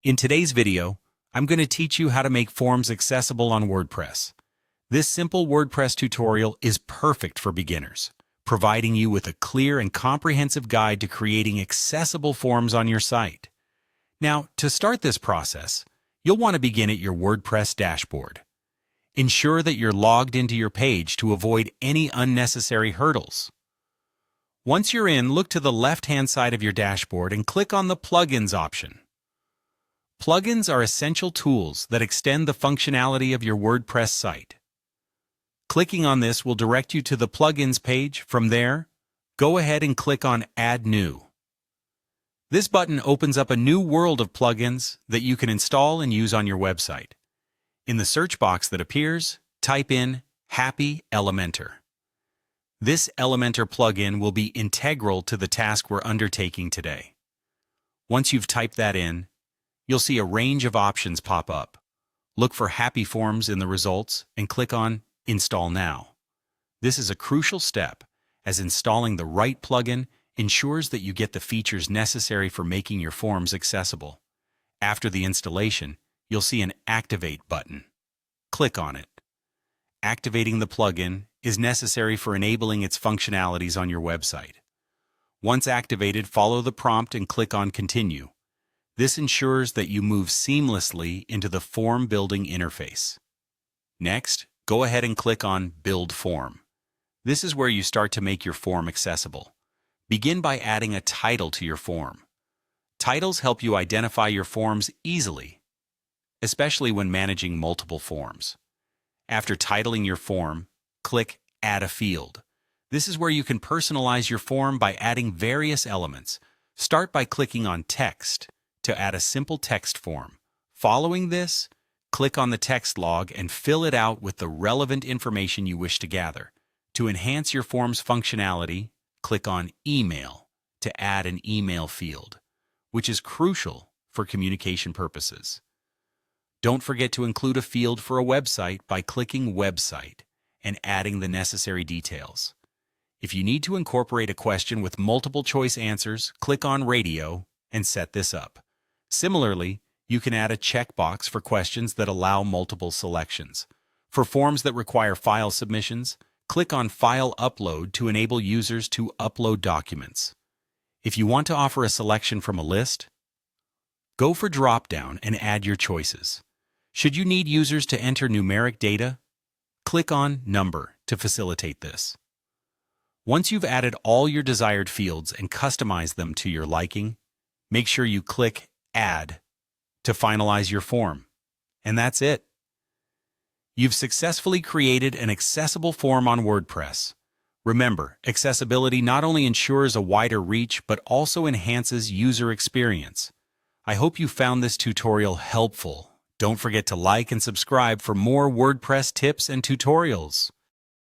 In today's video, I'm going to teach you how to make forms accessible on WordPress. This simple WordPress tutorial is perfect for beginners, providing you with a clear and comprehensive guide to creating accessible forms on your site. Now, to start this process, you'll want to begin at your WordPress dashboard. Ensure that you're logged into your page to avoid any unnecessary hurdles. Once you're in, look to the left-hand side of your dashboard and click on the Plugins option. Plugins are essential tools that extend the functionality of your WordPress site. Clicking on this will direct you to the Plugins page. From there, go ahead and click on Add New. This button opens up a new world of plugins that you can install and use on your website. In the search box that appears, type in Happy Elementor. This Elementor plugin will be integral to the task we're undertaking today. Once you've typed that in, you'll see a range of options pop up. Look for Happy Forms in the results and click on Install Now. This is a crucial step, as installing the right plugin ensures that you get the features necessary for making your forms accessible. After the installation, you'll see an Activate button. Click on it. Activating the plugin is necessary for enabling its functionalities on your website. Once activated, follow the prompt and click on Continue. This ensures that you move seamlessly into the form building interface. Next, go ahead and click on Build Form. This is where you start to make your form accessible. Begin by adding a title to your form. Titles help you identify your forms easily, especially when managing multiple forms. After titling your form, click Add a Field. This is where you can personalize your form by adding various elements. Start by clicking on Text to add a simple text form. Following this, click on the text log and fill it out with the relevant information you wish to gather. To enhance your form's functionality, click on Email to add an email field, which is crucial for communication purposes. Don't forget to include a field for a website by clicking Website and adding the necessary details. If you need to incorporate a question with multiple choice answers, click on Radio and set this up. Similarly, you can add a checkbox for questions that allow multiple selections. For forms that require file submissions, click on File Upload to enable users to upload documents. If you want to offer a selection from a list, go for drop-down and add your choices. Should you need users to enter numeric data, click on Number to facilitate this. Once you've added all your desired fields and customized them to your liking, make sure you click Add to finalize your form. And that's it. You've successfully created an accessible form on WordPress. Remember, accessibility not only ensures a wider reach, but also enhances user experience. I hope you found this tutorial helpful. Don't forget to like and subscribe for more WordPress tips and tutorials.